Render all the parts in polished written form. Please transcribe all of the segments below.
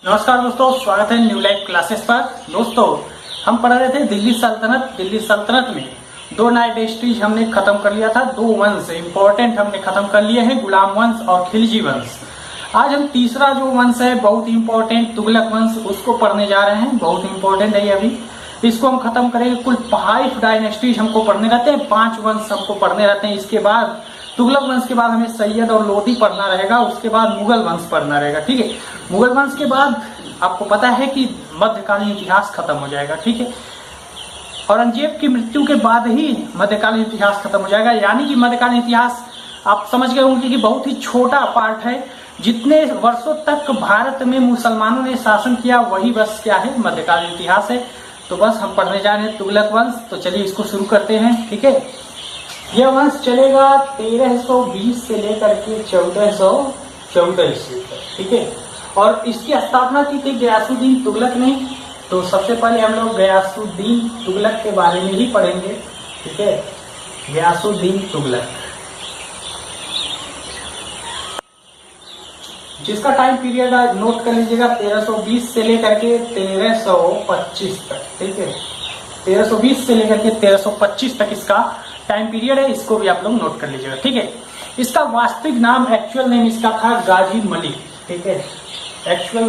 नमस्कार दोस्तों, स्वागत है न्यू लाइफ क्लासेस पर। दोस्तों, हम पढ़ रहे थे दिल्ली सल्तनत में दो डायनेस्टीज हमने खत्म कर लिया था। दो वंश इंपॉर्टेंट हमने खत्म कर लिए हैं, गुलाम वंश और खिलजी वंश। आज हम तीसरा जो वंश है बहुत इंपॉर्टेंट, तुगलक वंश, उसको पढ़ने जा रहे हैं। बहुत इंपॉर्टेंट है ये। अभी इसको हम खत्म करेंगे। कुल 5 डायनेस्टीज हमको पढ़ने रहते हैं, 5 वंश हमको पढ़ने रहते हैं। इसके बाद तुगलक वंश के बाद हमें सैयद और लोधी पढ़ना रहेगा। उसके बाद मुगल वंश पढ़ना रहेगा। ठीक है, मुगल वंश के बाद आपको पता है कि मध्यकालीन इतिहास खत्म हो जाएगा। ठीक है, औरंगजेब की मृत्यु के बाद ही मध्यकालीन इतिहास खत्म हो जाएगा। यानी कि मध्यकालीन इतिहास आप समझ गए होंगे कि बहुत ही छोटा पार्ट है। जितने वर्षों तक भारत में मुसलमानों ने शासन किया वही बस क्या है, मध्यकालीन इतिहास है। तो बस हम पढ़ने जा रहे हैं तुगलक वंश। तो चलिए इसको शुरू करते हैं। ठीक है, यह वंश चलेगा 1320 से लेकर के 1414 ईस्वी तक। ठीक है, और इसकी स्थापना की थी गयासुद्दीन तुगलक ने। तो सबसे पहले हम लोग गयासुद्दीन तुगलक के बारे में ही पढ़ेंगे। ठीक है, गयासुद्दीन तुगलक, जिसका टाइम पीरियड नोट कर लीजिएगा 1320 से लेकर के 1325 तक। ठीक है, 1320 से लेकर के 1325 तक इसका टाइम पीरियड है। इसको भी आप लोग नोट कर लीजिएगा। ठीक है, इसका वास्तविक नाम, एक्चुअल नेम इसका था गाजी मलिक। ठीक है, एक्चुअल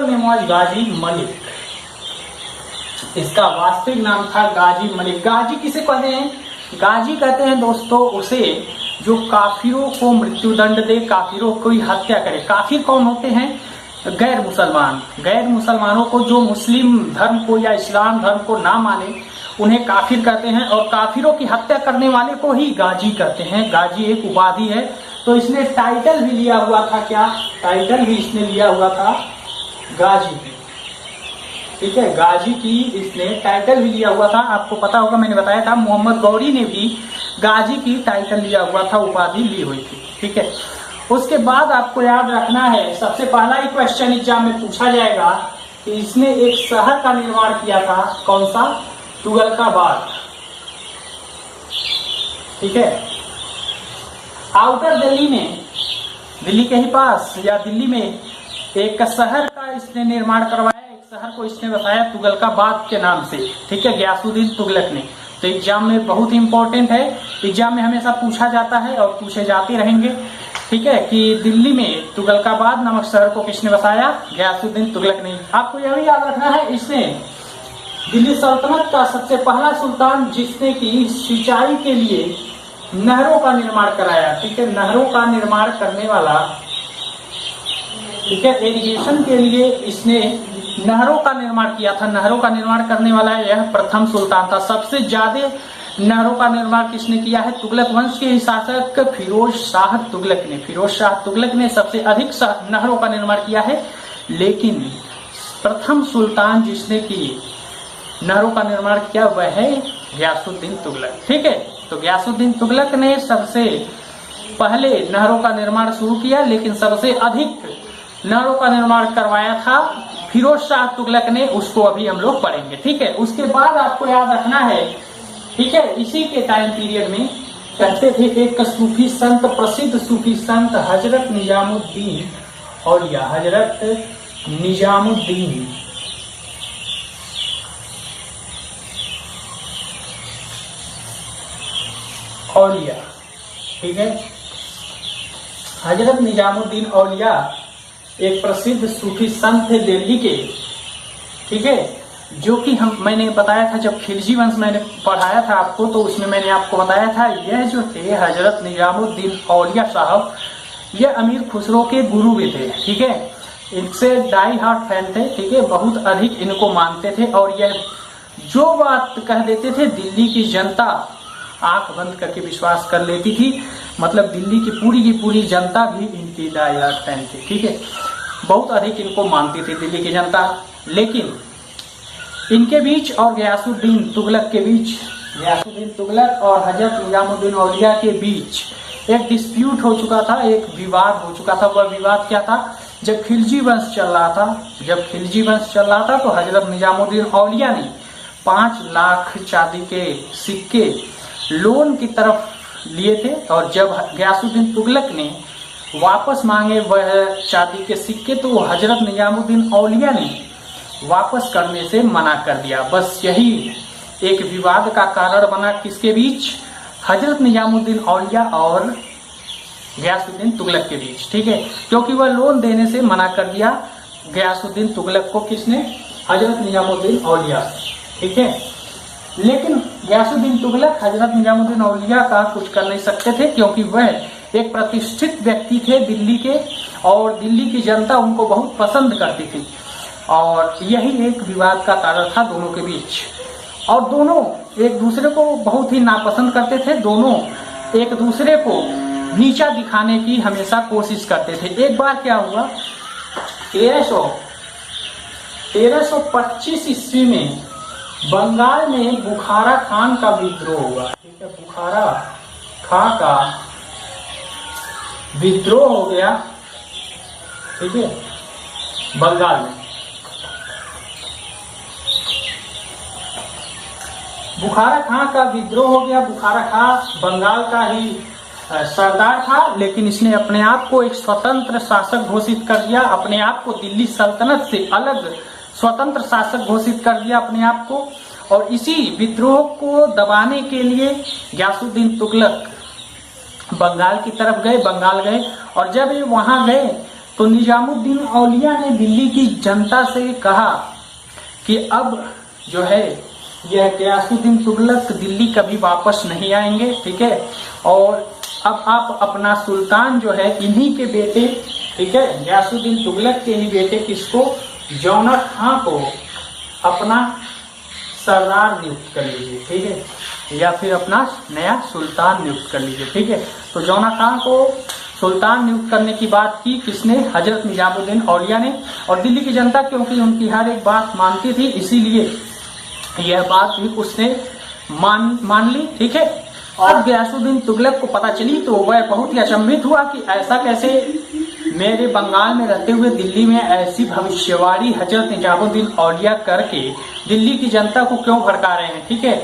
नेम वाज गाजी मलिक। इसका वास्तविक नाम था गाजी मलिक। गाजी किसे कहते हैं? गाजी कहते हैं दोस्तों उसे जो काफिरों को मृत्युदंड दे, काफिरों को हत्या करे। काफिर कौन होते हैं? गैर मुसलमान। गैर मुसलमानों को, जो मुस्लिम धर्म को या इस्लाम धर्म को ना माने, उन्हें काफिर कहते हैं। और काफिरों की हत्या करने वाले को ही गाजी कहते हैं। गाजी एक उपाधि है। तो इसने टाइटल भी लिया हुआ था। क्या टाइटल भी इसने लिया हुआ था? गाजी की। ठीक है, गाजी की इसने टाइटल भी लिया हुआ था। आपको पता होगा, मैंने बताया था मोहम्मद गौरी ने भी गाजी की टाइटल लिया हुआ था, उपाधि ली हुई थी। ठीक है, उसके बाद आपको याद रखना है, सबसे पहला ही क्वेश्चन एग्जाम में पूछा जाएगा कि इसने एक शहर का निर्माण किया था। कौन सा? तुगलकाबाद। ठीक है, आउटर दिल्ली में, दिल्ली के ही पास या दिल्ली में एक शहर का इसने निर्माण करवाया। एक शहर को इसने बताया तुगलकाबाद के नाम से। ठीक है, गयासुद्दीन तुगलक ने। तो एग्जाम में बहुत इंपॉर्टेंट है। एग्जाम में हमेशा पूछा जाता है और पूछे जाते रहेंगे। ठीक है, कि दिल्ली में तुगलकाबाद नामक शहर को किसने बसाया? गयासुद्दीन तुगलक ने। आपको यह भी याद रखना है, इसने दिल्ली सल्तनत का सबसे पहला सुल्तान जिसने की सिंचाई के लिए नहरों का निर्माण कराया। ठीक है, नहरों का निर्माण करने वाला, ठीक है, इरिगेशन के लिए इसने नहरों का निर्माण किया था। नहरों का निर्माण करने वाला यह प्रथम सुल्तान था। सबसे ज्यादा नहरों का निर्माण किसने किया है? तुगलक वंश के शासक फिरोज शाह तुगलक ने। फिरोज शाह तुगलक ने सबसे अधिक नहरों का निर्माण किया है। लेकिन प्रथम सुल्तान जिसने की नहरों का निर्माण किया वह है गयासुद्दीन तुगलक। ठीक है, तो गयासुद्दीन तुगलक ने सबसे पहले नहरों का निर्माण शुरू किया, लेकिन सबसे अधिक नहरों का निर्माण करवाया था फिरोज शाह तुगलक ने। उसको अभी हम लोग पढ़ेंगे। ठीक है, उसके बाद आपको याद रखना है, ठीक है, इसी के टाइम पीरियड में कहते थे एक सूफी संत, प्रसिद्ध सूफी संत हजरत निजामुद्दीन औलिया। हजरत निजामुद्दीन औलिया। ठीक है, हजरत निजामुद्दीन औलिया एक प्रसिद्ध सूफी संत थे दिल्ली के। ठीक है, जो कि मैंने बताया था जब खिलजी वंश मैंने पढ़ाया था आपको, तो उसमें मैंने आपको बताया था यह जो थे हजरत निजामुद्दीन औलिया साहब, यह अमीर खुसरो के गुरु भी थे। ठीक है, इनसे डाई हार्ट फैन थे। ठीक है, बहुत अधिक इनको मानते थे। और यह जो बात कह देते थे दिल्ली की जनता आंख बंद करके विश्वास कर लेती थी। मतलब दिल्ली की पूरी जनता भी इनकी डाई हार्ट फैन थी। ठीक है, बहुत अधिक इनको मानती थी दिल्ली की जनता। लेकिन इनके बीच और गयासुद्दीन तुगलक के बीच, गयासुद्दीन तुगलक और हजरत निजामुद्दीन औलिया के बीच एक डिस्प्यूट हो चुका था, एक विवाद हो चुका था। वह विवाद क्या था? जब खिलजी वंश चल रहा था, तो हजरत निजामुद्दीन औलिया ने 5 लाख चांदी के सिक्के लोन की तरफ लिए थे। और जब गयासुद्दीन तुगलक ने वापस मांगे वह चांदी के सिक्के, तो हजरत निजामुद्दीन औलिया ने वापस करने से मना कर दिया। बस यही एक विवाद का कारण बना किसके बीच, हजरत निजामुद्दीन औलिया और गयासुद्दीन तुगलक के बीच, ठीक है। क्योंकि वह लोन देने से मना कर दिया गयासुद्दीन तुगलक को, किसने, हजरत निजामुद्दीन औलिया, ठीक है। लेकिन गयासुद्दीन तुगलक हजरत निजामुद्दीन औलिया का कुछ कर नहीं सकते थे, क्योंकि वह एक प्रतिष्ठित व्यक्ति थे दिल्ली के, और दिल्ली की जनता उनको बहुत पसंद करती थी, और यही एक विवाद का कारण था दोनों के बीच। और दोनों एक दूसरे को बहुत ही नापसंद करते थे, दोनों एक दूसरे को नीचा दिखाने की हमेशा कोशिश करते थे। एक बार क्या हुआ, 1325 ईस्वी में बंगाल में बुखारा खान का विद्रोह हुआ, ठीक है। बुखारा खान का विद्रोह हो गया, ठीक है, बंगाल में। बुखारा खां का विद्रोह हो गया। बुखारा खां बंगाल का ही सरदार था, लेकिन इसने अपने आप को एक स्वतंत्र शासक घोषित कर दिया, अपने आप को दिल्ली सल्तनत से अलग स्वतंत्र शासक घोषित कर दिया अपने आप को। और इसी विद्रोह को दबाने के लिए गयासुद्दीन तुगलक बंगाल की तरफ गए, बंगाल गए, और जब ये वहां गए तो निजामुद्दीन औलिया ने दिल्ली की जनता से कहा कि अब जो है यह गयासुद्दीन तुगलक दिल्ली कभी वापस नहीं आएंगे, ठीक है। और अब आप अपना सुल्तान जो है इन्हीं के बेटे, ठीक है, गयासुद्दीन तुगलक के ही बेटे किसको, जौना खां को अपना सरदार नियुक्त कर लीजिए, ठीक है, या फिर अपना नया सुल्तान नियुक्त कर लीजिए, ठीक है। तो जौना खां को सुल्तान नियुक्त करने की बात की किसने, हजरत निजामुद्दीन औलिया ने। और दिल्ली की जनता क्योंकि उनकी हर एक बात मानती थी, इसीलिए यह बात भी उसने मान ली, ठीक है। और गयासुद्दीन तुगलक को पता चली तो वह बहुत ही अचंभित हुआ कि ऐसा कैसे, मेरे बंगाल में रहते हुए दिल्ली में ऐसी भविष्यवाणी हजरत निजामुद्दीन औलिया करके दिल्ली की जनता को क्यों भड़का रहे हैं, ठीक है।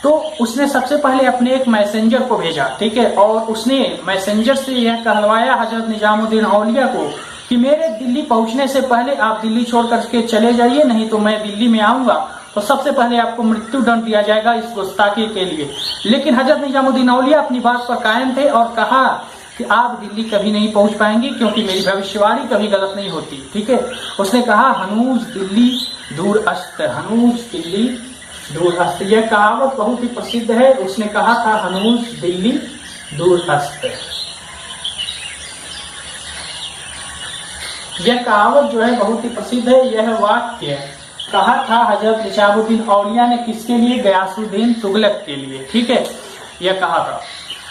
तो उसने सबसे पहले अपने एक मैसेंजर को भेजा, ठीक है, और उसने मैसेंजर से यह कहलवाया हजरत निजामुद्दीन औलिया को कि मेरे दिल्ली पहुंचने से पहले आप दिल्ली छोड़ करके चले जाइए, नहीं तो मैं दिल्ली में आऊंगा तो सबसे पहले आपको मृत्यु दंड दिया जाएगा इस गुस्ताखी के लिए। लेकिन हजरत निजामुद्दीन औलिया अपनी बात पर कायम थे और कहा कि आप दिल्ली कभी नहीं पहुंच पाएंगे, क्योंकि मेरी भविष्यवाणी कभी गलत नहीं होती, ठीक है। उसने कहा हनूज दिल्ली दूर अस्त, हनूज दिल्ली दूर अस्त, यह कहावत बहुत ही प्रसिद्ध है। उसने कहा था हनूज दिल्ली दूर अस्त। यह कहावत जो है बहुत ही प्रसिद्ध है। यह वाक्य कहा था हजरत निजामुद्दीन औलिया ने किसके लिए, गयासुद्दीन तुगलक के लिए, ठीक है। यह कहा था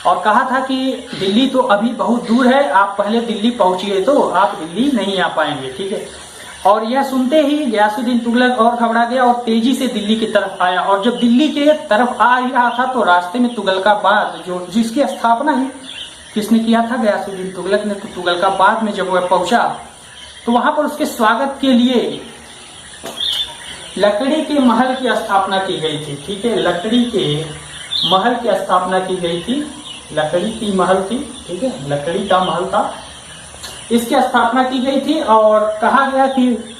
और कहा था कि दिल्ली तो अभी बहुत दूर है, आप पहले दिल्ली पहुंचिए तो आप दिल्ली नहीं आ पाएंगे, ठीक है। और यह सुनते ही गयासुद्दीन तुगलक और घबरा गया और तेजी से दिल्ली की तरफ आया। और जब दिल्ली के तरफ आ ही रहा था तो रास्ते में तुगलकाबाद, जो जिसकी स्थापना ही किसने किया था, गयासुद्दीन तुगलक ने। तो तुगलकाबाद में जब वह पहुंचा तो वहां पर उसके स्वागत के लिए लकड़ी के महल की स्थापना की गई थी, ठीक है। लकड़ी के महल की स्थापना की गई थी, लकड़ी की महल थी, ठीक है, लकड़ी का महल था, इसकी स्थापना की गई थी। और कहा गया कि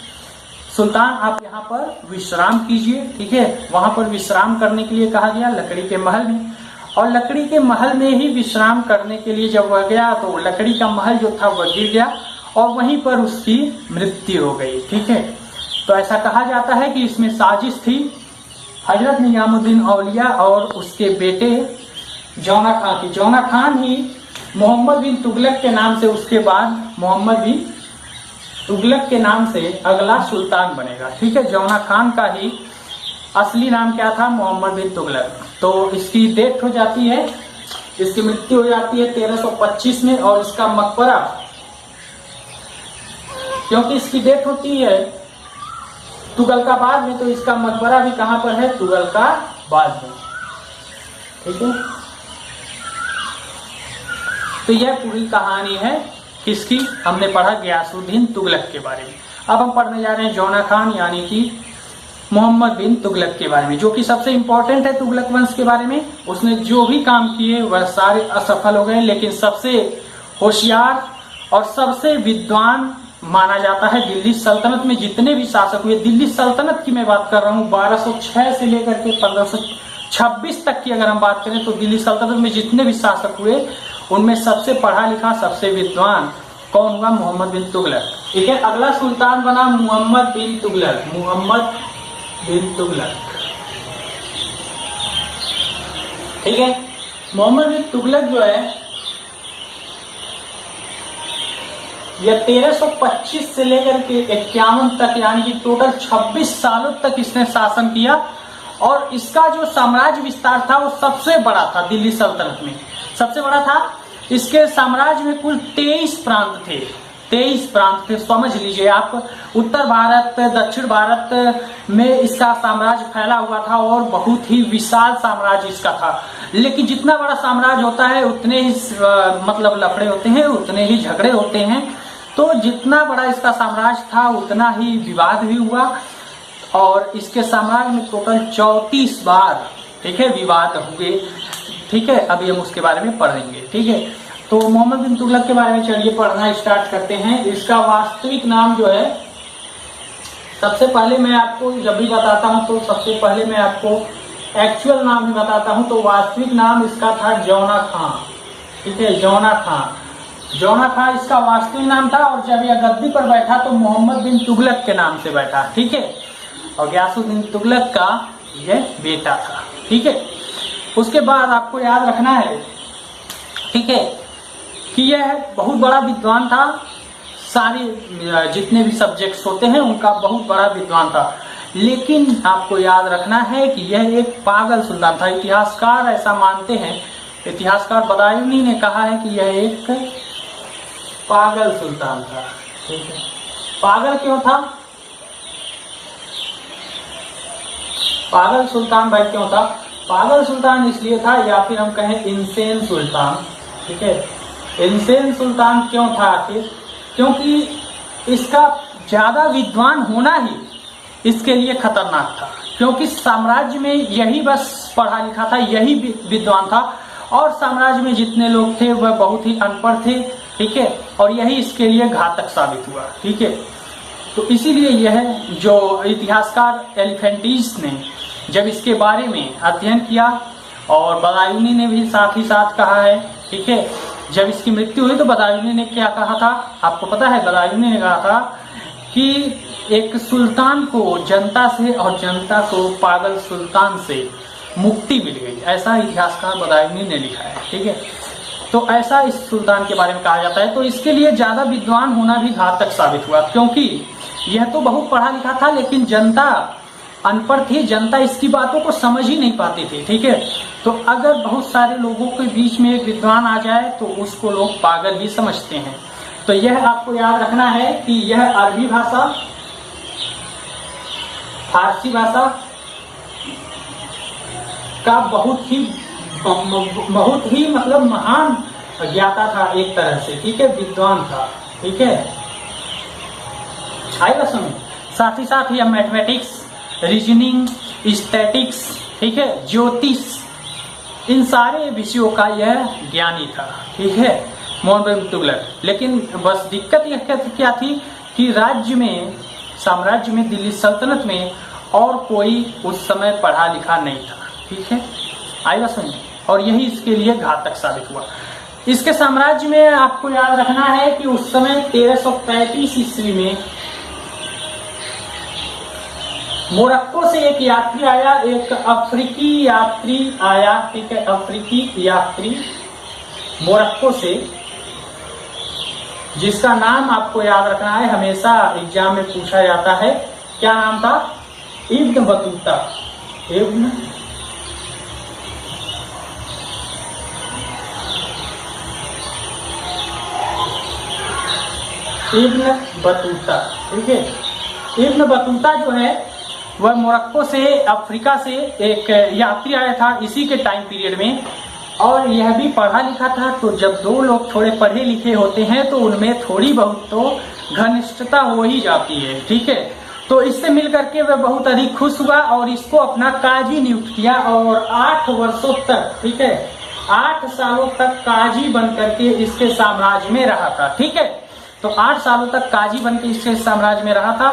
सुल्तान आप यहाँ पर विश्राम कीजिए, ठीक है। वहां पर विश्राम करने के लिए कहा गया लकड़ी के महल में। और लकड़ी के महल में ही विश्राम करने के लिए जब वह गया तो लकड़ी का महल जो था वह गिर गया और वहीं पर उसकी मृत्यु हो गई, ठीक है। तो ऐसा कहा जाता है कि इसमें साजिश थी हजरत निजामुद्दीन औलिया और उसके बेटे जौना खान की। जौना खान ही मोहम्मद बिन तुगलक के नाम से, उसके बाद मोहम्मद बिन तुगलक के नाम से अगला सुल्तान बनेगा, ठीक है। जौना खान का ही असली नाम क्या था, मोहम्मद बिन तुगलक। तो इसकी डेथ हो जाती है, इसकी मृत्यु हो जाती है 1325 में। और इसका मकबरा, क्योंकि इसकी डेथ होती है तुगलकाबाद में, तो इसका मकबरा भी कहां पर है, तुगलकाबाद में, ठीक है। तो यह पूरी कहानी है किसकी, हमने पढ़ा गयासुद्दीन तुगलक के बारे में। अब हम पढ़ने जा रहे हैं जौना खान यानी कि मोहम्मद बिन तुगलक के बारे में, जो कि सबसे इंपॉर्टेंट है तुगलक वंश के बारे में। उसने जो भी काम किए वह सारे असफल हो गए, लेकिन सबसे होशियार और सबसे विद्वान माना जाता है। दिल्ली सल्तनत में जितने भी शासक हुए, दिल्ली सल्तनत की मैं बात कर रहा हूँ, 1206 से लेकर के 1526 तक की अगर हम बात करें तो दिल्ली सल्तनत में जितने भी शासक हुए उनमें सबसे पढ़ा लिखा, सबसे विद्वान कौन हुआ? मोहम्मद बिन तुगलक। ठीक है, अगला सुल्तान बना मोहम्मद बिन तुगलक। मोहम्मद बिन तुगलक, ठीक है। मोहम्मद बिन तुगलक जो है यह 1325 से लेकर के 51 तक, यानी कि टोटल 26 सालों तक इसने शासन किया। और इसका जो साम्राज्य विस्तार था वो सबसे बड़ा था दिल्ली सल्तनत में, सबसे बड़ा था। इसके साम्राज्य में कुल 23 प्रांत थे, 23 प्रांत थे, समझ लीजिए आप। उत्तर भारत, दक्षिण भारत में इसका साम्राज्य फैला हुआ था और बहुत ही विशाल साम्राज्य इसका था। लेकिन जितना बड़ा साम्राज्य होता है उतने ही मतलब लफड़े होते हैं, उतने ही झगड़े होते हैं। तो जितना बड़ा इसका साम्राज्य था उतना ही विवाद भी हुआ और इसके साम्राज्य में टोटल 34 बार, ठीक है, विवाद हुए। ठीक है, अभी हम उसके बारे में पढ़ेंगे। ठीक है, तो मोहम्मद बिन तुगलक के बारे में चलिए पढ़ना स्टार्ट करते हैं। इसका वास्तविक नाम जो है, सबसे पहले मैं आपको जब भी बताता हूं तो सबसे पहले मैं आपको एक्चुअल नाम ही बताता हूं। तो वास्तविक नाम इसका था जौना खां। ठीक है, जौना खां, जौना खां इसका वास्तविक नाम था। और जब यह गद्दी पर बैठा तो मोहम्मद बिन तुगलक के नाम से बैठा। ठीक है, और गयासुद्दीन तुगलक का यह बेटा था। ठीक है, उसके बाद आपको याद रखना है, ठीक है, कि यह बहुत बड़ा विद्वान था। सारे जितने भी सब्जेक्ट्स होते हैं उनका बहुत बड़ा विद्वान था। लेकिन आपको याद रखना है कि यह एक पागल सुल्तान था। इतिहासकार ऐसा मानते हैं, इतिहासकार बदायूनी ने कहा है कि यह एक पागल सुल्तान था। ठीक है, पागल क्यों था? पागल सुल्तान भाई क्यों था? पागल सुल्तान इसलिए था, या फिर हम कहें इंसेन सुल्तान। ठीक है, इंसेन सुल्तान क्यों था आखिर? क्योंकि इसका ज्यादा विद्वान होना ही इसके लिए खतरनाक था। क्योंकि साम्राज्य में यही बस पढ़ा लिखा था, यही विद्वान था और साम्राज्य में जितने लोग थे वह बहुत ही अनपढ़ थे। ठीक है, और यही इसके लिए घातक साबित हुआ। ठीक है, तो इसीलिए यह जो इतिहासकार एलिफेंटीज ने जब इसके बारे में अध्ययन किया, और बदायूनी ने भी साथ ही साथ कहा है। ठीक है, जब इसकी मृत्यु हुई तो बदायूनी ने क्या कहा था आपको पता है? बदायूनी ने कहा था कि एक सुल्तान को जनता से और जनता को पागल सुल्तान से मुक्ति मिल गई, ऐसा इतिहासकार बदायूनी ने लिखा है। ठीक है, तो ऐसा इस सुल्तान के बारे में कहा जाता है। तो इसके लिए ज्यादा विद्वान होना भी घातक साबित हुआ, क्योंकि यह तो बहुत पढ़ा लिखा था लेकिन जनता अनपढ़ थी, जनता इसकी बातों को समझ ही नहीं पाती थी। ठीक है, तो अगर बहुत सारे लोगों के बीच में एक विद्वान आ जाए तो उसको लोग पागल ही समझते हैं। तो यह आपको याद रखना है कि यह अरबी भाषा, फारसी भाषा का बहुत ही मतलब महान ज्ञाता था एक तरह से। ठीक है, विद्वान था। ठीक है, आएगा समझ। साथ ही साथ यह मैथमेटिक्स, रीजनिंग, स्टैटिक्स, ठीक है, ज्योतिष, इन सारे विषयों का यह ज्ञानी था। ठीक है, मोहम्मद बिन तुगलक। लेकिन बस दिक्कत यह क्या थी कि राज्य में, साम्राज्य में, दिल्ली सल्तनत में और कोई उस समय पढ़ा लिखा नहीं था। ठीक है, आएगा समझ। और यही इसके लिए घातक साबित हुआ। इसके साम्राज्य में आपको याद रखना है कि उस समय 1335 ईस्वी में मोरक्को से एक यात्री आया, एक अफ्रीकी यात्री आया। ठीक है, अफ्रीकी यात्री मोरक्को से, जिसका नाम आपको याद रखना है, हमेशा एग्जाम में पूछा जाता है। क्या नाम था? Ibn Battuta. Ibn Battuta. ठीक है, इब्न बतूता जो है वह मोरक्को से, अफ्रीका से एक यात्री आया था इसी के टाइम पीरियड में, और यह भी पढ़ा लिखा था। तो जब दो लोग थोड़े पढ़े लिखे होते हैं तो उनमें थोड़ी बहुत तो घनिष्ठता हो ही जाती है। ठीक है, तो इससे मिलकर के वह बहुत अधिक खुश हुआ और इसको अपना काजी नियुक्त किया और 8 वर्षों तक, ठीक है, 8 सालों तक काजी बन करके इसके साम्राज्य में रहा था। ठीक है, तो 8 सालों तक काजी बन के इसके साम्राज्य में रहा था।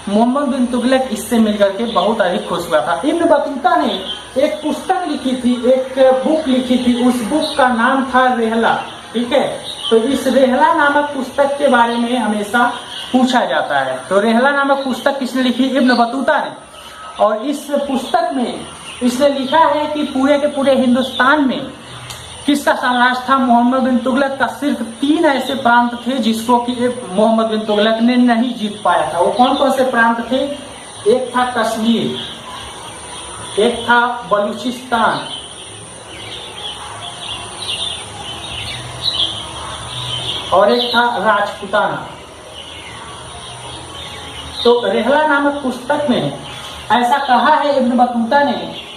मोहम्मद बिन तुगलक इससे मिलकर के बहुत अधिक खुश हुआ था। इब्न बतूता ने एक पुस्तक लिखी थी, एक बुक लिखी थी, उस बुक का नाम था रेहला। ठीक है, तो इस रेहला नामक पुस्तक के बारे में हमेशा पूछा जाता है। तो रेहला नामक पुस्तक किसने लिखी? इब्न बतूता ने। और इस पुस्तक में इसने लिखा है कि पूरे के पूरे हिंदुस्तान में किसका साम्राज्य था? मोहम्मद बिन तुगलक का। सिर्फ 3 ऐसे प्रांत थे जिसको कि मोहम्मद बिन तुगलक ने नहीं जीत पाया था। वो कौन कौन से प्रांत थे? एक था कश्मीर, एक था बलूचिस्तान, और एक था राजपूताना। तो रेहला नामक पुस्तक में ऐसा कहा है इब्न बतूता ने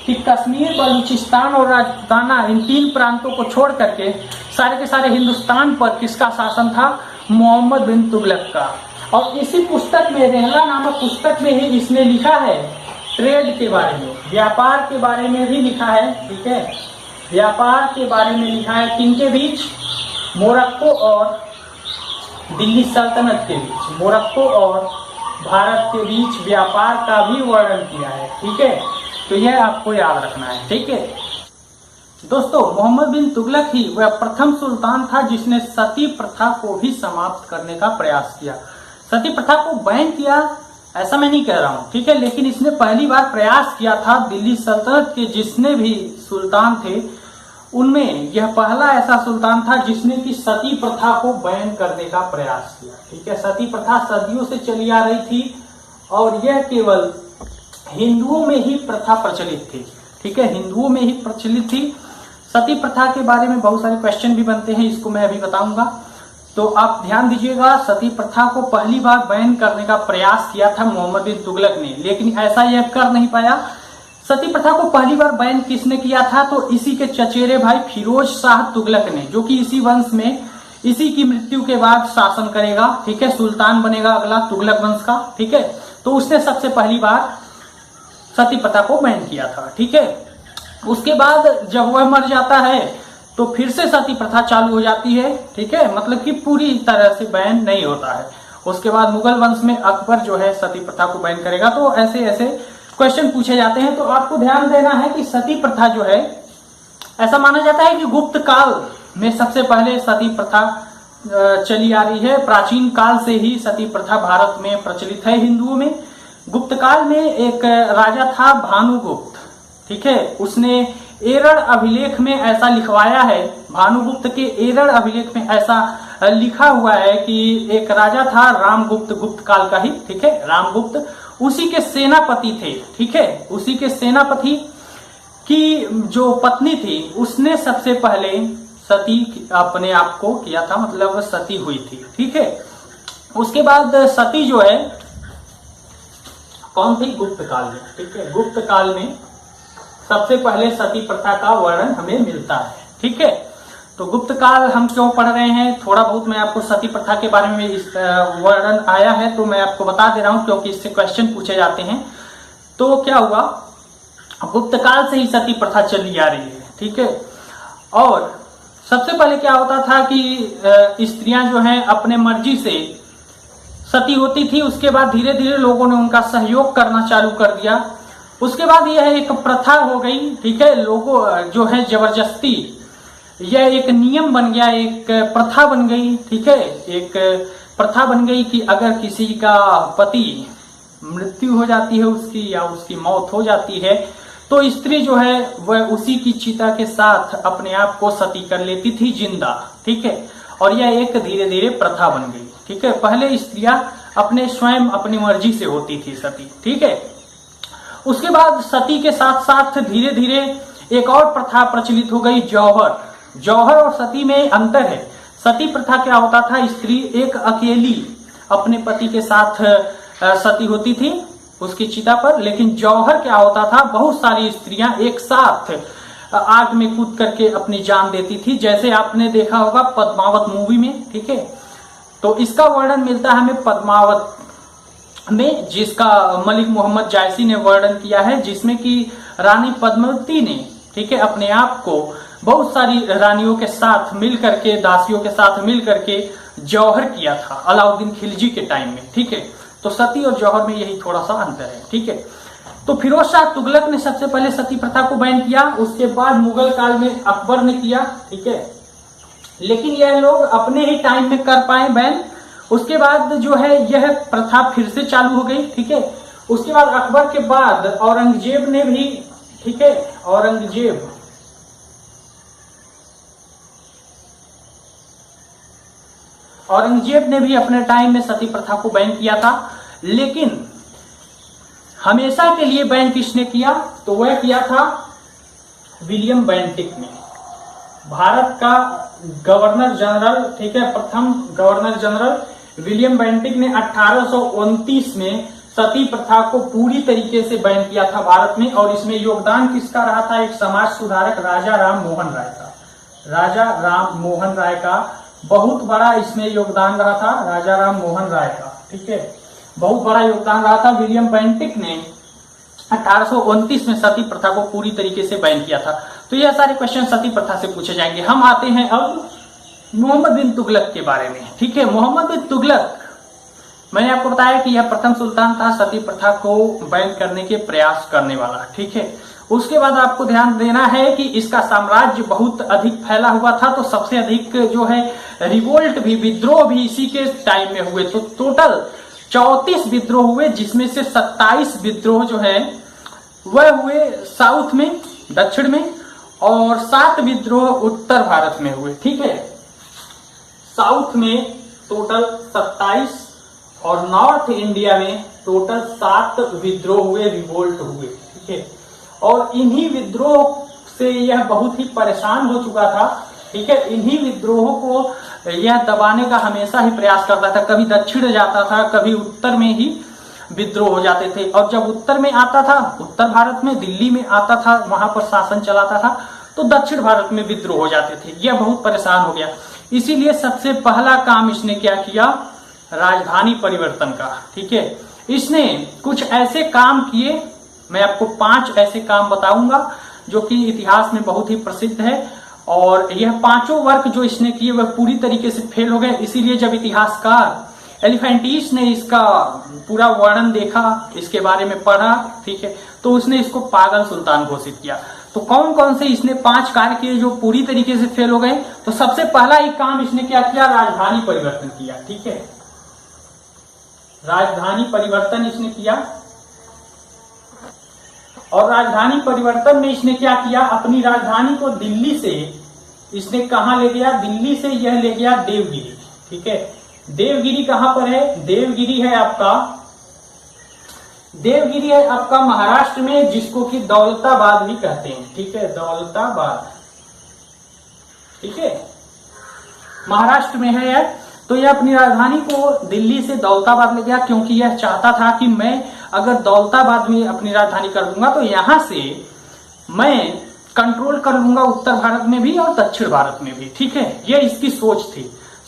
कि कश्मीर, बलूचिस्तान और राजपूताना, इन 3 प्रांतों को छोड़ करके सारे के सारे हिंदुस्तान पर किसका शासन था? मोहम्मद बिन तुगलक का। और इसी पुस्तक में, रेहला नामक पुस्तक में ही इसने लिखा है ट्रेड के बारे में, व्यापार के बारे में भी लिखा है। ठीक है, व्यापार के बारे में लिखा है। किनके बीच? मोरक्को और दिल्ली सल्तनत के बीच, मोरक्को और भारत के बीच व्यापार का भी वर्णन किया है। ठीक है, तो यह आपको याद रखना है। ठीक है दोस्तों, मोहम्मद बिन तुगलक ही वह प्रथम सुल्तान था जिसने सती प्रथा को भी समाप्त करने का प्रयास किया। सती प्रथा को बैन किया ऐसा मैं नहीं कह रहा हूं, ठीक है, लेकिन इसने पहली बार प्रयास किया था। दिल्ली सल्तनत के जितने भी सुल्तान थे उनमें यह पहला ऐसा सुल्तान था जिसने कि सती प्रथा को बैन करने का प्रयास किया। ठीक है, सती प्रथा सदियों से चली आ रही थी और यह केवल हिंदुओं में ही प्रथा प्रचलित थी। ठीक है, हिंदुओं में ही प्रचलित थी। सती प्रथा के बारे में बहुत सारे क्वेश्चन भी बनते हैं, इसको मैं अभी बताऊंगा, तो आप ध्यान दीजिएगा। सती प्रथा को पहली बार बैन करने का प्रयास किया था मोहम्मद बिन तुगलक ने, लेकिन ऐसा यह कर नहीं पाया। सती प्रथा को पहली बार बैन किसने किया था? तो इसी के चचेरे भाई फिरोज शाह तुगलक ने, जो कि इसी वंश में इसी की मृत्यु के बाद शासन करेगा। ठीक है, सुल्तान बनेगा अगला तुगलक वंश का। ठीक है, तो उसने सबसे पहली बार सती प्रथा को बैन किया था। ठीक है, उसके बाद जब वह मर जाता है तो फिर से सती प्रथा चालू हो जाती है। ठीक है, मतलब कि पूरी तरह से बैन नहीं होता है। उसके बाद मुगल वंश में अकबर जो है सती प्रथा को बैन करेगा। तो ऐसे ऐसे क्वेश्चन पूछे जाते हैं। तो आपको ध्यान देना है कि सती प्रथा जो है, ऐसा माना जाता है कि गुप्त काल में सबसे पहले सती प्रथा चली आ रही है। प्राचीन काल से ही सती प्रथा भारत में प्रचलित है हिंदुओं में। गुप्त काल में एक राजा था भानुगुप्त। ठीक है, उसने एरड़ अभिलेख में ऐसा लिखवाया है, भानुगुप्त के एरड़ अभिलेख में ऐसा लिखा हुआ है कि एक राजा था रामगुप्त, गुप्त काल का ही। ठीक है, रामगुप्त उसी के सेनापति थे। ठीक है, उसी के सेनापति की जो पत्नी थी उसने सबसे पहले सती अपने आप को किया था, मतलब सती हुई थी। ठीक है, उसके बाद सती जो है कौन थी? गुप्त काल में। ठीक है, गुप्त काल में सबसे पहले सती प्रथा का वर्णन हमें मिलता है। ठीक है, तो गुप्त काल हम क्यों पढ़ रहे हैं? थोड़ा बहुत मैं आपको सती प्रथा के बारे में इस वर्णन आया है तो मैं आपको बता दे रहा हूं, क्योंकि इससे क्वेश्चन पूछे जाते हैं। तो क्या हुआ, गुप्त काल से ही सती प्रथा चली आ रही है। ठीक है, और सबसे पहले क्या होता था कि स्त्रियां जो हैं अपने मर्जी से सती होती थी। उसके बाद धीरे धीरे लोगों ने उनका सहयोग करना चालू कर दिया। उसके बाद यह एक प्रथा हो गई। ठीक है, लोगों जो है जबरदस्ती, यह एक नियम बन गया, एक प्रथा बन गई। ठीक है, एक प्रथा बन गई कि अगर किसी का पति मृत्यु हो जाती है उसकी, या उसकी मौत हो जाती है, तो स्त्री जो है वह उसी की चिता के साथ अपने आप को सती कर लेती थी जिंदा। ठीक है, और यह एक धीरे धीरे प्रथा बन गई। ठीक है, पहले स्त्रियां अपने स्वयं अपनी मर्जी से होती थी सती। ठीक है, उसके बाद सती के साथ साथ धीरे धीरे एक और प्रथा प्रचलित हो गई, जौहर। जौहर और सती में अंतर है। सती प्रथा क्या होता था, स्त्री एक अकेली अपने पति के साथ सती होती थी उसकी चिता पर, लेकिन जौहर क्या होता था, बहुत सारी स्त्रियां एक साथ आग में कूद करके अपनी जान देती थी, जैसे आपने देखा होगा पद्मावत मूवी में। ठीक है, तो इसका वर्णन मिलता है हमें पद्मावत में, जिसका मलिक मोहम्मद जायसी ने वर्णन किया है, जिसमें कि रानी पद्मावती ने, ठीक है, अपने आप को बहुत सारी रानियों के साथ मिल करके, दासियों के साथ मिल करके जौहर किया था अलाउद्दीन खिलजी के टाइम में, ठीक है। तो सती और जौहर में यही थोड़ा सा अंतर है, ठीक है। तो फिरोज शाह तुगलक ने सबसे पहले सती प्रथा को बैन किया, उसके बाद मुगल काल में अकबर ने किया, ठीक है। लेकिन यह लोग अपने ही टाइम में कर पाए बैन। उसके बाद जो है यह प्रथा फिर से चालू हो गई, ठीक है। उसके बाद अकबर के बाद औरंगजेब ने भी, ठीक है, औरंगजेब ने भी अपने टाइम में सती प्रथा को बैन किया था। लेकिन हमेशा के लिए बैन किसने किया? तो वह किया था विलियम बेंटिक ने, भारत का गवर्नर जनरल, ठीक है, प्रथम गवर्नर जनरल विलियम बेंटिक ने 1829 में सती प्रथा को पूरी तरीके से बैन किया था भारत में। और इसमें योगदान किसका रहा था? एक समाज सुधारक राजा राम मोहन राय का। राजा राम मोहन राय का बहुत बड़ा इसमें योगदान रहा था, राजा राम मोहन राय का, ठीक है, बहुत बड़ा योगदान रहा था। विलियम बेंटिक ने 1829 में सती प्रथा को पूरी तरीके से बैन किया था। तो यह सारे क्वेश्चन सती प्रथा से पूछे जाएंगे। हम आते हैं अब मोहम्मद बिन तुगलक के बारे में, ठीक है। मोहम्मद बिन तुगलक, मैंने आपको बताया कि यह प्रथम सुल्तान था सती प्रथा को बैन करने के प्रयास करने वाला, ठीक है। उसके बाद आपको ध्यान देना है कि इसका साम्राज्य बहुत अधिक फैला हुआ था। तो सबसे अधिक जो है रिवोल्ट भी, विद्रोह भी इसी के टाइम में हुए। तो टोटल 34 विद्रोह हुए, जिसमें से 27 विद्रोह जो है वह हुए साउथ में, दक्षिण में, और 7 विद्रोह उत्तर भारत में हुए, ठीक है। साउथ में टोटल 27 और नॉर्थ इंडिया में टोटल 7 विद्रोह हुए, रिवोल्ट हुए, ठीक है। और इन्हीं विद्रोह से यह बहुत ही परेशान हो चुका था, ठीक है। इन्हीं विद्रोहों को यह दबाने का हमेशा ही प्रयास करता था। कभी दक्षिण जाता था, कभी उत्तर में ही विद्रोह हो जाते थे। और जब उत्तर में आता था, उत्तर भारत में, दिल्ली में आता था, वहां पर शासन चलाता था, तो दक्षिण भारत में विद्रोह हो जाते थे। यह बहुत परेशान हो गया। इसीलिए सबसे पहला काम इसने क्या किया? राजधानी परिवर्तन का, ठीक है। इसने कुछ ऐसे काम किए, मैं आपको 5 ऐसे काम बताऊंगा जो कि इतिहास में बहुत ही प्रसिद्ध है। और यह 5 वर्क जो इसने किए वह पूरी तरीके से फेल हो गए। इसीलिए जब इतिहासकार एलिफेंटीस ने इसका पूरा वर्णन देखा, इसके बारे में पढ़ा, ठीक है, तो उसने इसको पागल सुल्तान घोषित किया। तो कौन कौन से इसने 5 कार्य किए जो पूरी तरीके से फेल हो गए? तो सबसे पहला ही काम इसने क्या किया? राजधानी परिवर्तन किया, ठीक है। राजधानी परिवर्तन इसने किया। और राजधानी परिवर्तन में इसने क्या किया? अपनी राजधानी को दिल्ली से इसने कहां ले गया? दिल्ली से यह ले गया देवगिरी, ठीक है। देवगिरी कहां पर है? देवगिरी है आपका महाराष्ट्र में, जिसको कि दौलताबाद भी कहते हैं, ठीक है, दौलताबाद, ठीक है, महाराष्ट्र में है यह। तो यह अपनी राजधानी को दिल्ली से दौलताबाद ले गया, क्योंकि यह चाहता था कि मैं अगर दौलताबाद में अपनी राजधानी कर दूंगा तो यहां से मैं कंट्रोल कर लूंगा उत्तर भारत में भी और दक्षिण भारत में भी, ठीक है। यह इसकी सोच थी।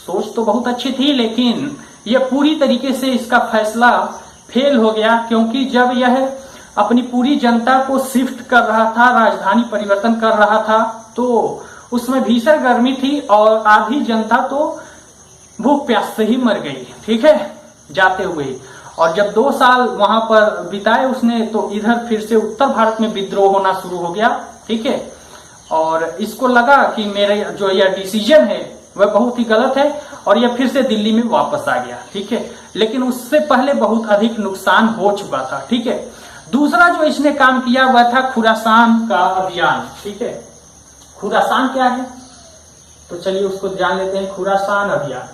सोच तो बहुत अच्छी थी, लेकिन यह पूरी तरीके से इसका फैसला फेल हो गया, क्योंकि जब यह अपनी पूरी जनता को शिफ्ट कर रहा था, राजधानी परिवर्तन कर रहा था, तो उसमें भीषण गर्मी थी और आधी जनता तो भूख प्यास से ही मर गई, ठीक है, जाते हुए। और जब 2 साल वहां पर बिताए उसने, तो इधर फिर से उत्तर भारत में विद्रोह होना शुरू हो गया, ठीक है। और इसको लगा कि मेरे जो यह डिसीजन है वह बहुत ही गलत है, और यह फिर से दिल्ली में वापस आ गया, ठीक है। लेकिन उससे पहले बहुत अधिक नुकसान हो चुका था, ठीक है। दूसरा जो इसने काम किया वह था खुरासान का अभियान, ठीक है। खुरासान क्या है? तो चलिए उसको जान लेते हैं। खुरासान अभियान,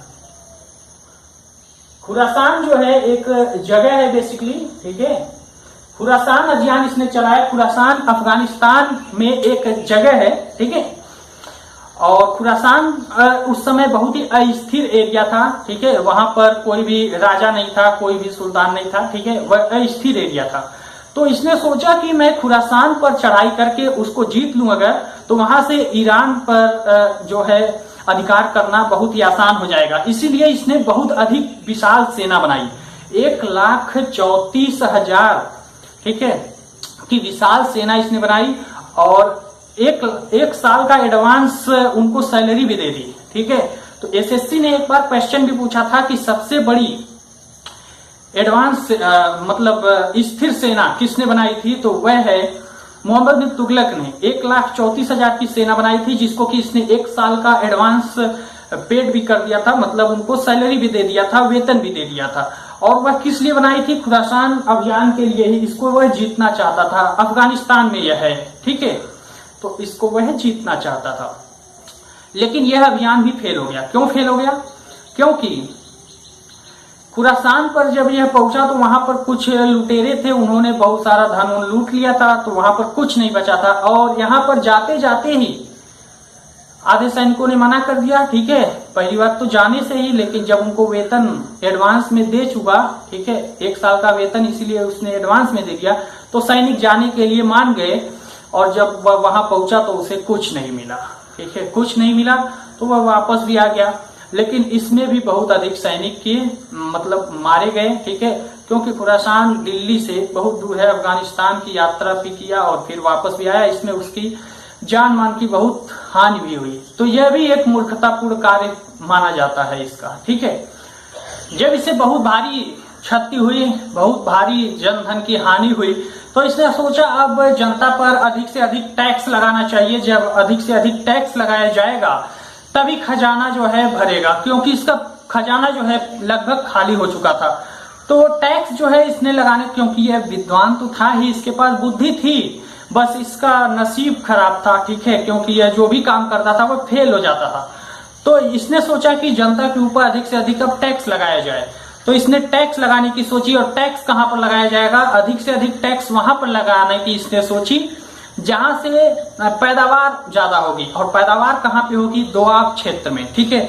खुरासान जो है एक जगह है बेसिकली, ठीक है। खुरासान अभियान इसने चलाया। खुरासान अफगानिस्तान में एक जगह है, ठीक है। और खुरासान उस समय बहुत ही अस्थिर एरिया था, ठीक है। वहां पर कोई भी राजा नहीं था, कोई भी सुल्तान नहीं था, ठीक है। वह अस्थिर एरिया था। तो इसने सोचा कि मैं खुरासान पर चढ़ाई करके उसको जीत लूं अगर, तो वहां से ईरान पर जो है अधिकार करना बहुत ही आसान हो जाएगा। इसीलिए इसने बहुत अधिक विशाल सेना बनाई, 1,34,000, ठीक है, की विशाल सेना इसने बनाई। और एक साल का एडवांस उनको सैलरी भी दे दी। ठीक है, तो एसएससी ने एक बार क्वेश्चन भी पूछा था कि सबसे बड़ी एडवांस मतलब स्थिर सेना किसने बनाई थी, तो वह है मोहम्मद बिन तुगलक ने 1,34,000 की सेना बनाई थी, जिसको कि इसने एक साल का एडवांस पेड भी कर दिया था, मतलब उनको सैलरी भी दे दिया था, वेतन भी दे दिया था। और वह किस लिए बनाई थी? खुरासान अभियान के लिए ही। इसको वह जीतना चाहता था, अफगानिस्तान में यह है। ठीक है, तो इसको वह जीतना चाहता था, लेकिन यह अभियान भी फेल हो गया। क्यों फेल हो गया? क्योंकि खुरासान पर जब यह पहुंचा तो वहां पर कुछ लुटेरे थे, उन्होंने बहुत सारा धन लूट लिया था, तो वहां पर कुछ नहीं बचा था। और यहाँ पर जाते जाते ही आधे सैनिकों ने मना कर दिया। ठीक है, पहली बात तो जाने से ही, लेकिन जब उनको वेतन एडवांस में दे चुका, ठीक है, एक साल का वेतन इसीलिए उसने एडवांस में दे दिया, तो सैनिक जाने के लिए मान गए। और जब वह वहां पहुंचा तो उसे कुछ नहीं मिला। ठीक है, कुछ नहीं मिला तो वह वापस भी आ गया, लेकिन इसमें भी बहुत अधिक सैनिक के मतलब मारे गए। ठीक है, क्योंकि खुरासान दिल्ली से बहुत दूर है, अफगानिस्तान की यात्रा भी किया और फिर वापस भी आया, इसमें उसकी जान मान की बहुत हानि भी हुई। तो यह भी एक मूर्खतापूर्ण कार्य माना जाता है इसका। ठीक है, जब इसे बहुत भारी क्षति हुई, बहुत भारी जनधन की हानि हुई, तो इसने सोचा अब जनता पर अधिक से अधिक टैक्स लगाना चाहिए। जब अधिक से अधिक टैक्स लगाया जाएगा तभी खजाना जो है भरेगा, क्योंकि इसका खजाना जो है लगभग खाली हो चुका था। तो टैक्स जो है इसने लगाने, क्योंकि यह विद्वान तो था ही, इसके पास बुद्धि थी, बस इसका नसीब खराब था। ठीक है, क्योंकि यह जो भी काम करता था वह फेल हो जाता था। तो इसने सोचा कि जनता के ऊपर अधिक से अधिक अब टैक्स लगाया जाए। तो इसने टैक्स लगाने की सोची, और टैक्स कहां पर लगाया जाएगा? अधिक से अधिक टैक्स वहां पर लगाने की इसने सोची जहां से पैदावार ज्यादा होगी। और पैदावार कहां पे होगी? दोआब क्षेत्र में। ठीक है,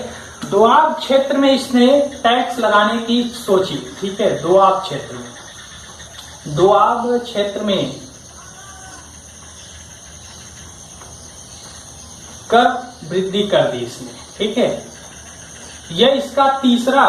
दोआब क्षेत्र में इसने टैक्स लगाने की सोची। ठीक है, दोआब क्षेत्र में, दोआब क्षेत्र में कर वृद्धि कर दी इसने। ठीक है, यह इसका तीसरा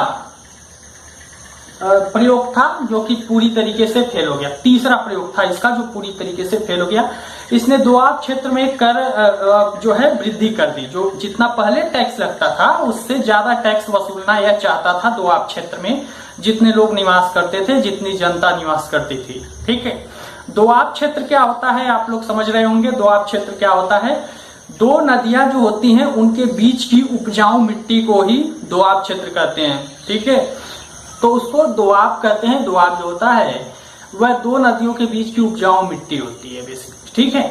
प्रयोग था जो कि पूरी तरीके से फेल हो गया। तीसरा प्रयोग था इसका जो पूरी तरीके से फेल हो गया। इसने दोआब क्षेत्र में कर जो है वृद्धि कर दी। जो जितना पहले टैक्स लगता था उससे ज्यादा टैक्स वसूलना यह चाहता था दोआब क्षेत्र में, जितने लोग निवास करते थे, जितनी जनता निवास करती थी। ठीक है, दोआब क्षेत्र क्या होता है आप लोग समझ रहे होंगे। दोआब क्षेत्र क्या होता है? दो नदियां जो होती हैं उनके बीच की उपजाऊ मिट्टी को ही दोआब क्षेत्र कहते हैं। ठीक है, तो उसको दोआब कहते हैं। दोआब जो होता है वह दो नदियों के बीच की उपजाऊ मिट्टी होती है बेसिकली। ठीक है,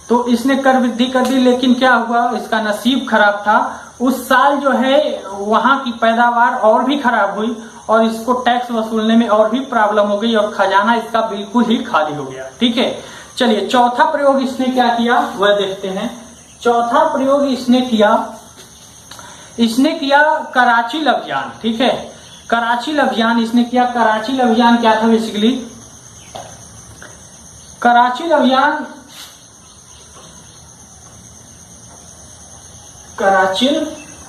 तो इसने कर वृद्धि कर दी, लेकिन क्या हुआ? इसका नसीब खराब था। उस साल जो है वहां की पैदावार और भी खराब हुई और इसको टैक्स वसूलने में और भी प्रॉब्लम हो गई और खजाना इसका बिल्कुल ही खाली हो गया। ठीक है, चलिए चौथा प्रयोग इसने क्या किया वह देखते हैं। चौथा प्रयोग इसने किया कराची अभियान। ठीक है, कराची अभियान इसने किया। कराची अभियान क्या था बेसिकली? कराची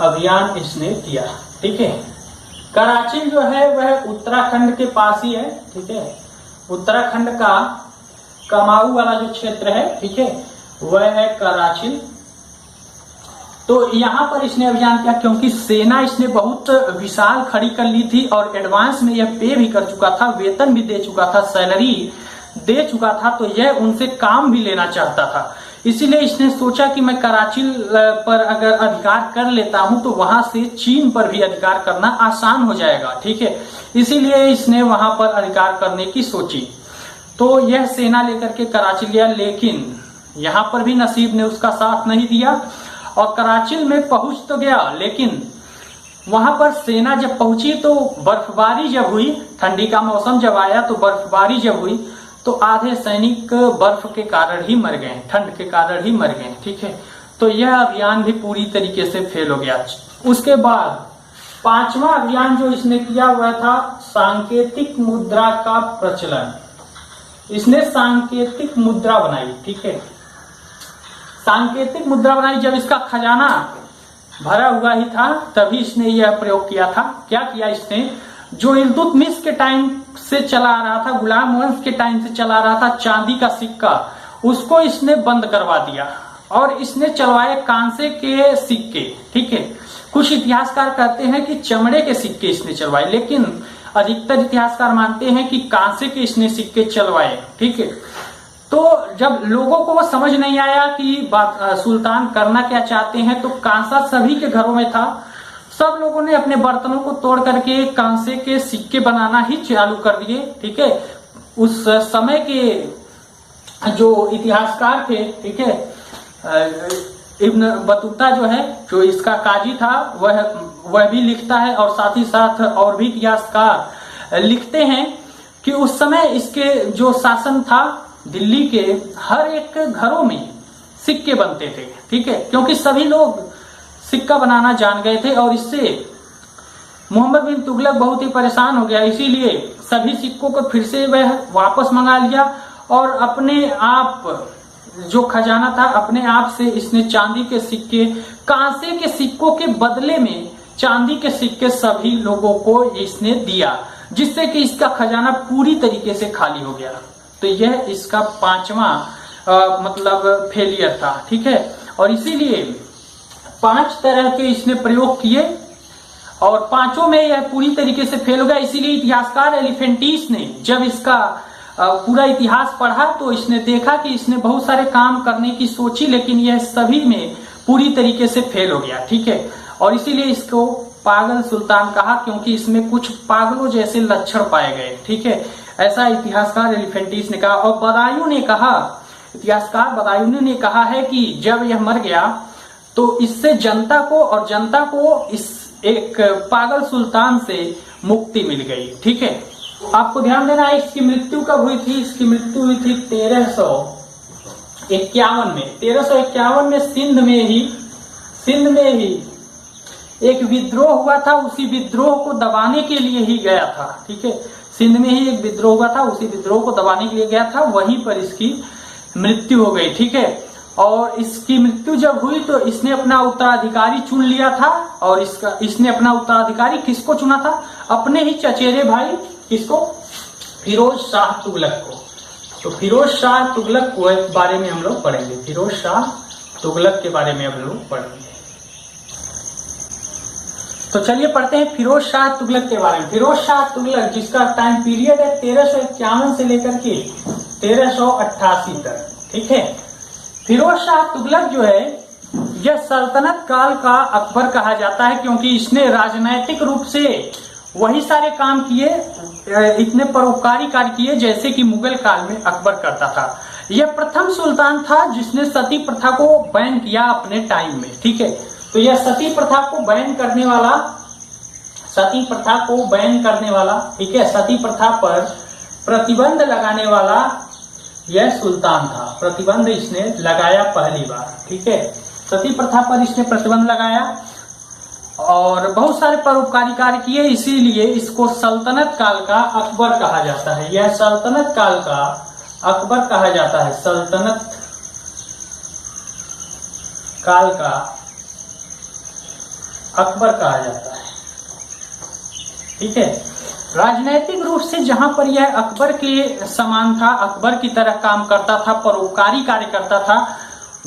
अभियान इसने किया। ठीक है, कराची जो है वह उत्तराखंड के पास ही है। ठीक है, उत्तराखंड का कमाऊ वाला जो क्षेत्र है, ठीक है, वह है कराची। तो यहां पर इसने अभियान किया क्योंकि सेना इसने बहुत विशाल खड़ी कर ली थी और एडवांस में यह पे भी कर चुका था, वेतन भी दे चुका था, सैलरी दे चुका था, तो यह उनसे काम भी लेना चाहता था। इसीलिए इसने सोचा कि मैं कराची पर अगर अधिकार कर लेता हूं तो वहां से चीन पर भी अधिकार करना आसान हो जाएगा। ठीक है, इसीलिए इसने वहां पर अधिकार करने की सोची। तो यह सेना लेकर के कराची गया, लेकिन यहां पर भी नसीब ने उसका साथ नहीं दिया और कराची में पहुंच तो गया, लेकिन वहां पर सेना जब पहुंची तो बर्फबारी जब हुई, ठंडी का मौसम जब आया तो बर्फबारी जब हुई तो आधे सैनिक बर्फ के कारण ही मर गए, ठंड के कारण ही मर गए। ठीक है, तो यह अभियान भी पूरी तरीके से फेल हो गया। उसके बाद पांचवा अभियान जो इसने किया वह था सांकेतिक मुद्रा का प्रचलन। इसने सांकेतिक मुद्रा बनाई। ठीक है, सांकेतिक मुद्रा बनाई। जब इसका खजाना भरा हुआ ही था तभी इसने यह प्रयोग किया था। क्या किया इसने? जो इल्तुतमिश के टाइम से चला आ रहा था, गुलाम वंश के टाइम से चला आ रहा था चांदी का सिक्का, उसको इसने बंद करवा दिया। और इसने चलवाए कांसे के सिक्के। ठीक है, कुछ इतिहासकार कहते हैं कि चमड़े के सिक्के इसने चलवाए, लेकिन अधिकतर इतिहासकार मानते हैं कि कांसे के इसने सिक्के चलवाए। ठीक है, तो जब लोगों को वो समझ नहीं आया कि सुल्तान करना क्या चाहते हैं, तो कांसा सभी के घरों में था। सब लोगों ने अपने बर्तनों को तोड़ करके कांसे के सिक्के बनाना ही चालू कर दिए। ठीक है, उस समय के जो इतिहासकार थे, ठीक है, इब्न बतूता जो है, जो इसका काजी था, वह भी लिखता है, और साथ ही साथ और भी इतिहासकार लिखते हैं कि उस समय इसके जो शासन था, दिल्ली के हर एक घरों में सिक्के बनते थे। ठीक है, क्योंकि सभी लोग सिक्का बनाना जान गए थे, और इससे मोहम्मद बिन तुगलक बहुत ही परेशान हो गया। इसीलिए सभी सिक्कों को फिर से वह वापस मंगा लिया, और अपने आप जो खजाना था, अपने आप से इसने चांदी के सिक्के, कांसे के सिक्कों के बदले में चांदी के सिक्के सभी लोगों को इसने दिया, जिससे कि इसका खजाना पूरी तरीके से खाली हो गया। तो यह इसका पांचवा मतलब फेलियर था। ठीक है, और इसीलिए 5 तरह के इसने प्रयोग किए, और पांचों में यह पूरी तरीके से फेल हो गया। इसीलिए इतिहासकार एलिफेंटीस ने जब इसका पूरा इतिहास पढ़ा, तो इसने देखा कि इसने बहुत सारे काम करने की सोची, लेकिन यह सभी में पूरी तरीके से फेल हो गया। ठीक है, और इसीलिए इसको पागल सुल्तान कहा, क्योंकि इसमें कुछ पागलों जैसे लक्षण पाए गए। ठीक है, ऐसा इतिहासकार एलिफेंटीस ने कहा। और बदायूं ने कहा, इतिहासकार बदायूं ने कहा है कि जब यह मर गया, तो इससे जनता को इस एक पागल सुल्तान से मुक्ति मिल गई। ठीक है, आपको ध्यान देना है, इसकी मृत्यु कब हुई थी? इसकी मृत्यु हुई थी 1351 में। 1351 में सिंध में ही एक विद्रोह हुआ था, उसी विद्रोह को दबाने के लिए ही गया था। ठीक है, सिंध में ही एक विद्रोह हुआ था, उसी विद्रोह को दबाने के लिए गया था, वहीं पर इसकी मृत्यु हो गई। ठीक है, और इसकी मृत्यु जब हुई तो इसने अपना उत्तराधिकारी चुन लिया था, और इसने अपना उत्तराधिकारी किसको चुना था? अपने ही चचेरे भाई, किसको? फिरोज शाह तुगलक को। तो फिरोज शाह तुगलक के बारे में हम लोग पढ़ेंगे, फिरोज शाह तुगलक के बारे में हम लोग पढ़ेंगे। तो चलिए पढ़ते हैं फिरोज शाह तुगलक के बारे में। फिरोज शाह तुगलक, जिसका टाइम पीरियड है 1351 से लेकर के 1388 तक। ठीक है, फिरोज शाह तुगलक जो है, यह सल्तनत काल का अकबर कहा जाता है, क्योंकि इसने राजनैतिक रूप से वही सारे काम किए, इतने परोपकारी कार्य किए जैसे कि मुगल काल में अकबर करता था। यह प्रथम सुल्तान था जिसने सती प्रथा को बैन किया अपने टाइम में। ठीक है, तो यह सती प्रथा को बैन करने वाला, ठीक है, सती प्रथा पर प्रतिबंध लगाने वाला यह सुल्तान था। प्रतिबंध इसने लगाया पहली बार। ठीक है, सती प्रथा पर इसने प्रतिबंध लगाया, और बहुत सारे परोपकारी कार्य किए, इसीलिए इसको सल्तनत काल का अकबर कहा जाता है। यह सल्तनत काल का अकबर कहा जाता है, सल्तनत काल का अकबर कहा जाता है। ठीक है, राजनैतिक रूप से जहां पर यह अकबर के समान था, अकबर की तरह काम करता था, परोपकारी कार्य करता था,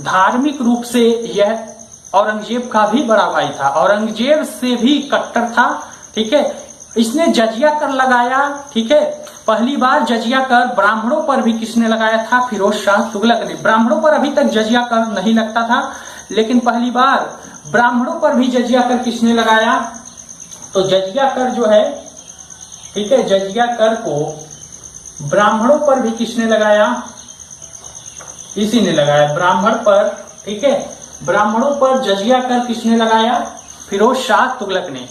धार्मिक रूप से यह औरंगजेब का भी बड़ा भाई था, औरंगजेब से भी कट्टर था। ठीक है, इसने जजिया कर लगाया। ठीक है, पहली बार जजिया कर ब्राह्मणों पर भी किसने लगाया था? फिरोज शाह तुगलक ने। ब्राह्मणों पर अभी तक जजिया कर नहीं लगता था, लेकिन पहली बार ब्राह्मणों पर भी जजिया कर किसने लगाया? तो जजिया कर जो है, ठीक है, जजिया कर को ब्राह्मणों पर भी किसने लगाया? इसी ने लगाया, ब्राह्मण पर। ठीक है, ब्राह्मणों पर जजिया कर किसने लगाया? फिरोज शाह तुगलक ने।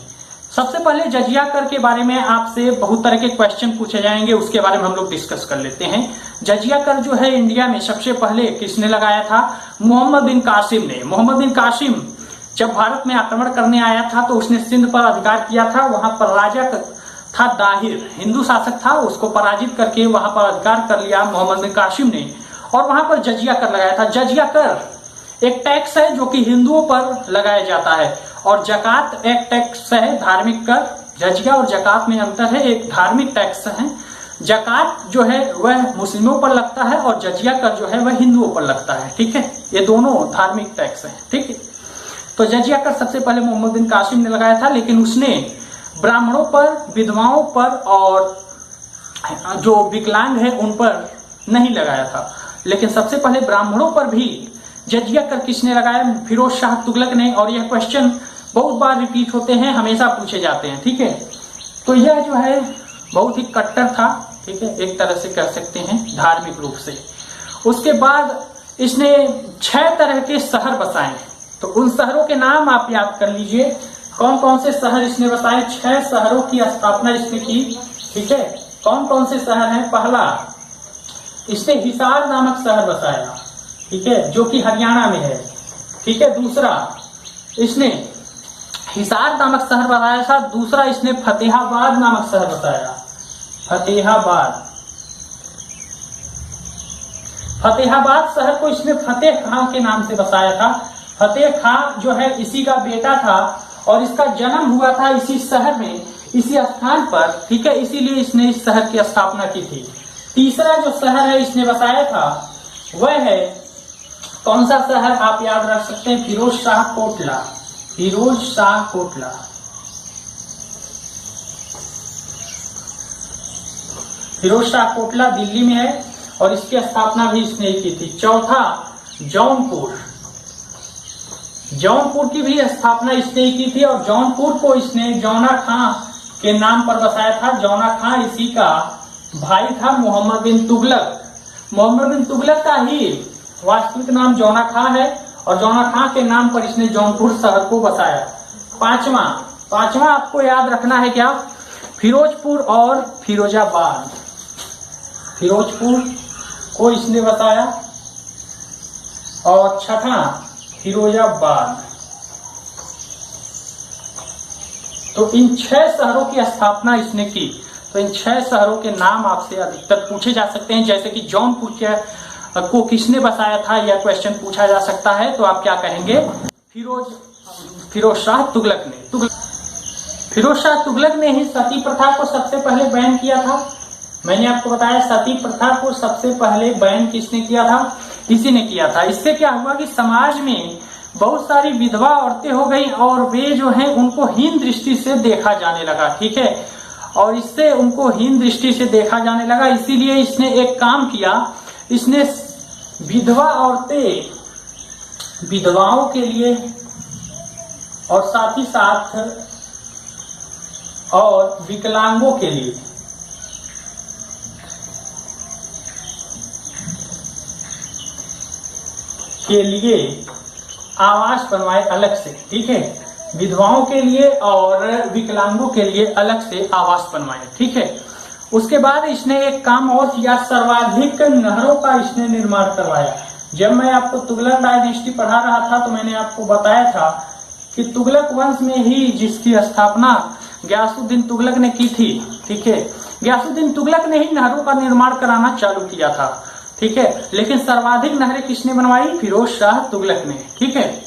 सबसे पहले जजिया कर के बारे में आपसे बहुत तरह के क्वेश्चन पूछे जाएंगे, उसके बारे में हम लोग डिस्कस कर लेते हैं। जजिया कर जो है इंडिया में सबसे पहले किसने लगाया था? मोहम्मद बिन कासिम ने। मोहम्मद बिन कासिम जब भारत में आक्रमण करने आया था, तो उसने सिंध पर अधिकार किया था। वहां पर राजा था दाहिर, हिंदू शासक था, उसको पराजित करके वहां पर अधिकार कर लिया मोहम्मद बिन कासिम ने, और वहां पर जजिया कर लगाया था। जजिया कर एक टैक्स है जो कि हिंदुओं पर लगाया जाता है, और जकात एक टैक्स है, धार्मिक कर। जजिया और जकात में अंतर है, एक धार्मिक टैक्स है। जकात जो है वह मुस्लिमों पर लगता है, और जजिया कर जो है वह हिंदुओं पर लगता है। ठीक है, ये दोनों धार्मिक टैक्स हैं, ठीक है। तो जजिया कर सबसे पहले मोहम्मद बिन कासिम ने लगाया था, लेकिन उसने ब्राह्मणों पर, विधवाओं पर और जो विकलांग है उन पर नहीं लगाया था। लेकिन सबसे पहले ब्राह्मणों पर भी जजिया कर किसने लगाया? फिरोज शाह तुगलक ने। और यह क्वेश्चन बहुत बार रिपीट होते हैं, हमेशा पूछे जाते हैं, ठीक है। तो यह जो है बहुत ही कट्टर था, ठीक है, एक तरह से कह सकते हैं धार्मिक रूप से। उसके बाद इसने 6 तरह के शहर बसाए। तो उन शहरों के नाम आप याद कर लीजिए, कौन कौन से शहर इसने बसाए। 6 शहरों की स्थापना इसने की, ठीक है। कौन कौन से शहर हैं? पहला, इसने हिसार नामक शहर बसाया, ठीक है, जो कि हरियाणा में है, ठीक है। दूसरा, इसने हिसार नामक शहर बसाया था। दूसरा, इसने फतेहाबाद नामक शहर बसाया, फतेहाबाद। फतेहाबाद शहर को इसने फतेह खां के नाम से बसाया था। फतेह खां जो है इसी का बेटा था और इसका जन्म हुआ था इसी शहर में, इसी स्थान पर, ठीक है। इसीलिए इसने इस शहर की स्थापना की थी। तीसरा जो शहर है इसने बसाया था वह है, कौन सा शहर आप याद रख सकते हैं? फिरोज शाह कोटला, फिरोज शाह कोटला। फिरोज शाह कोटला दिल्ली में है और इसकी स्थापना भी इसने की थी। चौथा, जौनपुर, जौनपुर की भी स्थापना इसने की थी और जौनपुर को इसने जौना खां के नाम पर बसाया था। जौना खां इसी का भाई था मोहम्मद बिन तुगलक। मोहम्मद बिन तुगलक का ही वास्तविक नाम जौना खां है और जौना खां के नाम पर इसने जौनपुर शहर को बसाया। पांचवा आपको याद रखना है क्या? फिरोजपुर और फिरोजाबाद। फिरोजपुर को इसने बसाया और छठा फिरोजाबाद। तो इन 6 शहरों की स्थापना इसने की। तो इन 6 शहरों के नाम आपसे अधिकतर पूछे जा सकते हैं, जैसे कि जौनपुर को किसने बसाया था, यह क्वेश्चन पूछा जा सकता है। तो आप क्या कहेंगे? फिरोज शाह तुगलक ने। फिरोज शाह तुगलक ने ही सती प्रथा को सबसे पहले बैन किया था। मैंने आपको बताया सती प्रथा को सबसे पहले बैन किसने किया था? इसी ने किया था। इससे क्या हुआ कि समाज में बहुत सारी विधवा औरतें हो गई और वे जो हैं उनको हीन दृष्टि से देखा जाने लगा, ठीक है। और इससे उनको हीन दृष्टि से देखा जाने लगा, इसीलिए इसने एक काम किया, इसने विधवा औरतें, विधवाओं के लिए और साथ ही साथ और विकलांगों के लिए आवास बनवाए अलग से, ठीक है। विधवाओं के लिए और विकलांगों के लिए अलग से आवास बनवाए, ठीक है। उसके बाद इसने एक काम और किया, सर्वाधिक नहरों का इसने निर्माण करवाया। जब मैं आपको तुगलक डायनेस्टी पढ़ा रहा था तो मैंने आपको बताया था कि तुगलक वंश में ही जिसकी स्थापना गयासुद्दीन तुगलक ने की थी, ठीक है। गयासुद्दीन तुगलक ने ही नहरों का निर्माण कराना चालू किया था, ठीक है। लेकिन सर्वाधिक नहरें किसने बनवाई? फिरोज शाह तुगलक ने, ठीक है।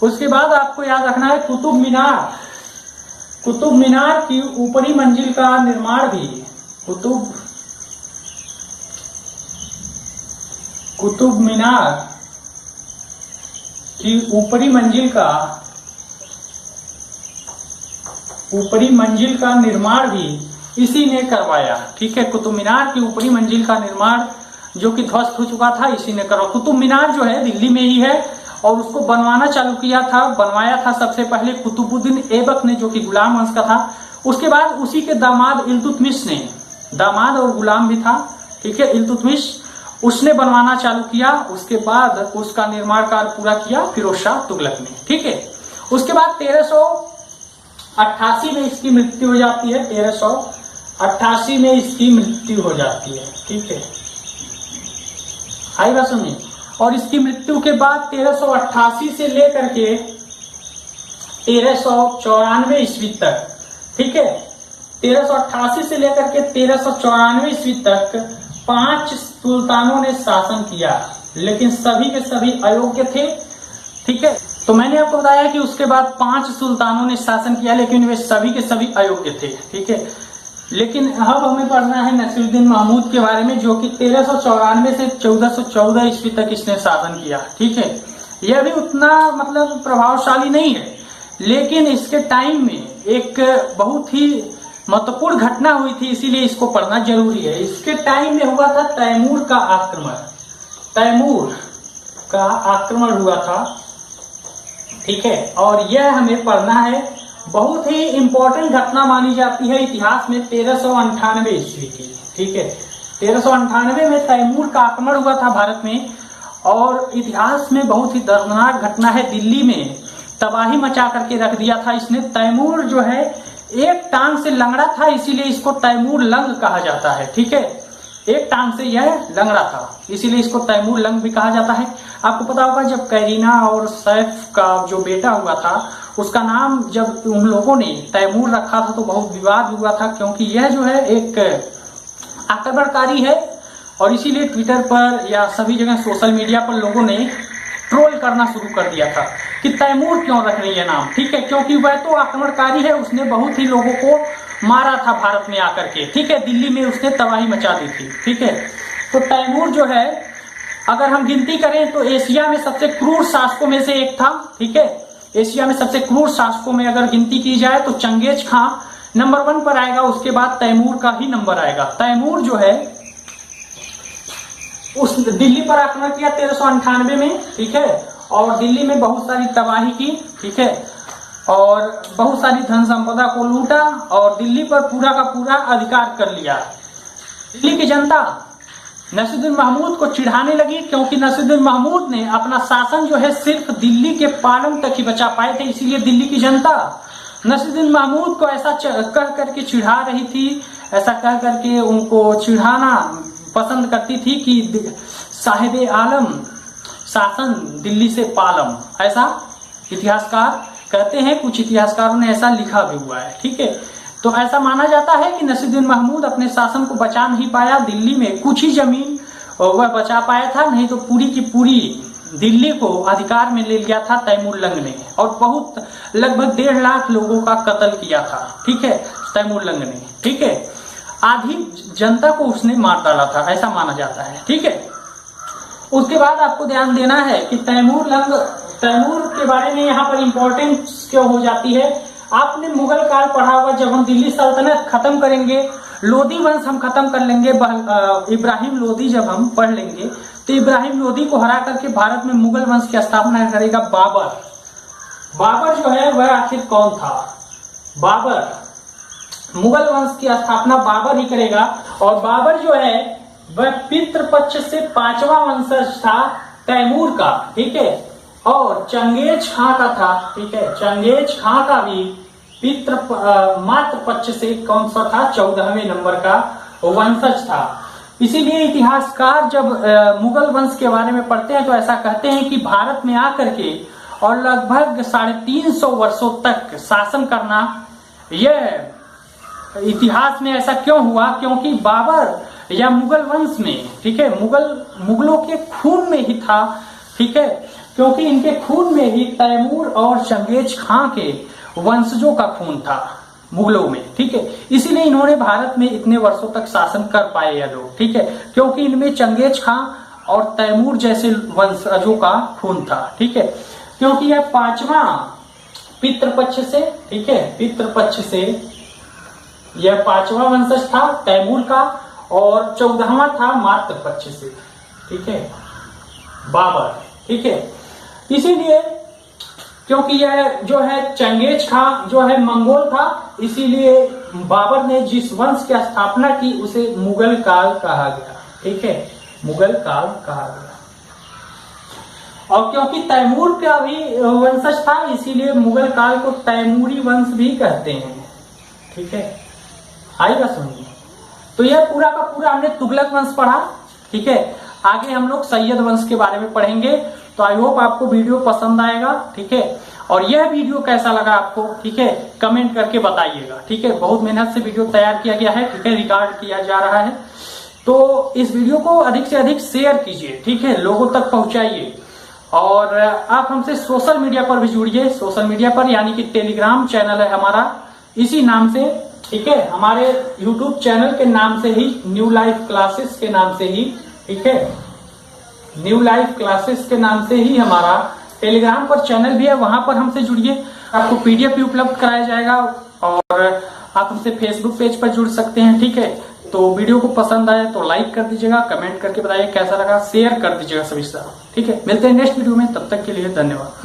उसके बाद आपको याद रखना है कुतुब मीनार। कुतुब मीनार की ऊपरी मंजिल का निर्माण भी कुतुब मीनार की ऊपरी मंजिल का निर्माण भी इसी ने करवाया, ठीक है। कुतुब मीनार की ऊपरी मंजिल का निर्माण जो कि ध्वस्त हो चुका था इसी ने करवाया। कुतुब मीनार जो है दिल्ली में ही है और उसको बनवाया था सबसे पहले कुतुबुद्दीन ऐबक ने, जो कि गुलाम वंश का था। उसके बाद उसी के दामाद इल्तुतमिश ने, दामाद और गुलाम भी था, ठीक है, इल्तुतमिश, उसने बनवाना चालू किया। उसके बाद उसका निर्माण कार्य पूरा किया फिरोज शाह तुगलक ने, ठीक है। उसके बाद 1388 में इसकी मृत्यु हो जाती है। 1388 में इसकी मृत्यु हो जाती है, ठीक है। आई बात सुनिए। और इसकी मृत्यु के बाद 1388 से लेकर के 1394 ईस्वी तक, ठीक है, 1388 से लेकर के 1394 ईस्वी तक 5 सुल्तानों ने शासन किया, लेकिन सभी के सभी अयोग्य थे, ठीक है। तो मैंने आपको बताया कि उसके बाद 5 सुल्तानों ने शासन किया, लेकिन वे सभी के सभी अयोग्य थे, ठीक है। लेकिन अब हमें पढ़ना है नसीरुद्दीन महमूद के बारे में, जो कि 1394 से 1414 ईस्वी तक इसने शासन किया। ठीक है, यह भी उतना मतलब प्रभावशाली नहीं है, लेकिन इसके टाइम में एक बहुत ही महत्वपूर्ण घटना हुई थी, इसीलिए इसको पढ़ना जरूरी है। इसके टाइम में हुआ था तैमूर का आक्रमण। तैमूर का आक्रमण हुआ था, ठीक है, और यह हमें पढ़ना है। बहुत ही इंपॉर्टेंट घटना मानी जाती है इतिहास में 1398 ईस्वी की। ठीक है, 1398 में तैमूर का आक्रमण हुआ था भारत में, और इतिहास में बहुत ही दर्दनाक घटना है। दिल्ली में तबाही मचा करके रख दिया था इसने। तैमूर जो है एक टांग से लंगड़ा था, इसीलिए इसको तैमूर लंग कहा जाता है। ठीक है, एक टांग से यह लंगड़ा था, इसीलिए इसको तैमूर लंग भी कहा जाता है। आपको पता होगा जब कैरीना और सैफ का जो बेटा हुआ था, उसका नाम जब उन लोगों ने तैमूर रखा था तो बहुत विवाद हुआ था, क्योंकि यह जो है एक आक्रमणकारी है, और इसीलिए ट्विटर पर या सभी जगह सोशल मीडिया पर लोगों ने ट्रोल करना शुरू कर दिया था कि तैमूर क्यों रख रही है नाम। ठीक है, क्योंकि वह तो आक्रमणकारी है, उसने बहुत ही लोगों को मारा था भारत में आकर के। ठीक है, दिल्ली में उसने तबाही मचा दी थी। ठीक है, तो तैमूर जो है अगर हम गिनती करें तो एशिया में सबसे क्रूर शासकों में से एक था। ठीक है, एशिया में सबसे क्रूर शासकों में अगर गिनती की जाए तो चंगेज खां नंबर 1 पर आएगा, उसके बाद तैमूर का ही नंबर आएगा। तैमूर जो है उस दिल्ली पर आक्रमण किया 1398 में। ठीक है, और दिल्ली में बहुत सारी तबाही की। ठीक है, और बहुत सारी धन संपदा को लूटा और दिल्ली पर पूरा का पूरा अधिकार कर लिया। दिल्ली की जनता नसीरुद्दीन महमूद को चिढ़ाने लगी, क्योंकि नसीरुद्दीन महमूद ने अपना शासन जो है सिर्फ दिल्ली के पालम तक ही बचा पाए थे, इसीलिए दिल्ली की जनता नसीरुद्दीन महमूद को ऐसा कह करके चिढ़ा रही थी, ऐसा कह करके उनको चिढ़ाना पसंद करती थी कि साहिब आलम शासन दिल्ली से पालम, ऐसा इतिहासकार कहते हैं। कुछ इतिहासकारों ने ऐसा लिखा भी हुआ है। ठीक है, तो ऐसा माना जाता है कि नसीरुद्दीन महमूद अपने शासन को बचा नहीं पाया, दिल्ली में कुछ ही जमीन वह बचा पाया था, नहीं तो पूरी की पूरी दिल्ली को अधिकार में ले लिया था तैमूर लंग ने, और बहुत लगभग 1.5 लाख लोगों का कत्ल किया था। ठीक है, तैमूर लंग ने। ठीक है, आधी जनता को उसने मार डाला था, ऐसा माना जाता है। ठीक है, उसके बाद आपको ध्यान देना है कि तैमूर के बारे में यहाँ पर इंपॉर्टेंस क्यों हो जाती है। आपने मुगल काल पढ़ा हुआ, जब हम दिल्ली सल्तनत खत्म करेंगे, लोधी वंश हम खत्म कर लेंगे, इब्राहिम लोधी जब हम पढ़ लेंगे तो इब्राहिम लोधी को हरा करके भारत में मुगल वंश की स्थापना करेगा बाबर। बाबर जो है वह आखिर कौन था? बाबर, मुगल वंश की स्थापना बाबर ही करेगा, और बाबर जो है वह पितृपक्ष से 5वां वंशज था तैमूर का। ठीक है, और चंगेज खां का था। ठीक है, चंगेज खां का भी मातृ पक्ष से कौन सा था? 14वें नंबर का वंशज था। इसीलिए इतिहासकार जब मुगल वंश के बारे में पढ़ते हैं तो ऐसा कहते हैं कि भारत में आकर के और लगभग 350 वर्षों तक शासन करना, यह इतिहास में ऐसा क्यों हुआ? क्योंकि बाबर या मुगल वंश में, ठीक है, मुगलों के खून में ही था। ठीक है, क्योंकि इनके खून में ही तैमूर और चंगेज खां के वंशजों का खून था मुगलों में। ठीक है, इसीलिए इन्होंने भारत में इतने वर्षों तक शासन कर पाए यह लोग। ठीक है, क्योंकि इनमें चंगेज खां और तैमूर जैसे वंशजों का खून था। ठीक है, क्योंकि यह 5वां पितृपक्ष से, ठीक है, पितृपक्ष से यह 5वां वंशज था तैमूर का, और 14वां था मातृ पक्ष से। ठीक है, बाबर। ठीक है, इसीलिए क्योंकि यह जो है चंगेज खां जो है मंगोल था, इसीलिए बाबर ने जिस वंश की स्थापना की उसे मुगल काल कहा गया। ठीक है, मुगल काल कहा गया। और क्योंकि तैमूर का भी वंशज था, इसीलिए मुगल काल को तैमूरी वंश भी कहते हैं। ठीक है, आएगा सुनिए। तो यह पूरा का पूरा हमने तुगलक वंश पढ़ा। ठीक है, आगे हम लोग सैयद वंश के बारे में पढ़ेंगे। तो आई होप आपको वीडियो पसंद आएगा। ठीक है, और यह वीडियो कैसा लगा आपको, ठीक है, कमेंट करके बताइएगा। ठीक है, बहुत मेहनत से वीडियो तैयार किया गया है। ठीक है, रिकॉर्ड किया जा रहा है, तो इस वीडियो को अधिक से अधिक शेयर कीजिए। ठीक है, लोगों तक पहुंचाइए, और आप हमसे सोशल मीडिया पर भी जुड़िए। सोशल मीडिया पर यानी कि टेलीग्राम चैनल है हमारा, इसी नाम से ठीक है, हमारे YouTube चैनल के नाम से ही, न्यू लाइफ क्लासेस के नाम से ही, ठीक है, न्यू लाइफ क्लासेस के नाम से ही हमारा टेलीग्राम पर चैनल भी है, वहां पर हमसे जुड़िए। आपको पीडीएफ भी उपलब्ध कराया जाएगा और आप हमसे फेसबुक पेज पर जुड़ सकते हैं। ठीक है, तो वीडियो को पसंद आए तो लाइक कर दीजिएगा, कमेंट करके बताइए कैसा लगा, शेयर कर दीजिएगा सभी साथ। ठीक है, मिलते हैं नेक्स्ट वीडियो में, तब तक के लिए धन्यवाद।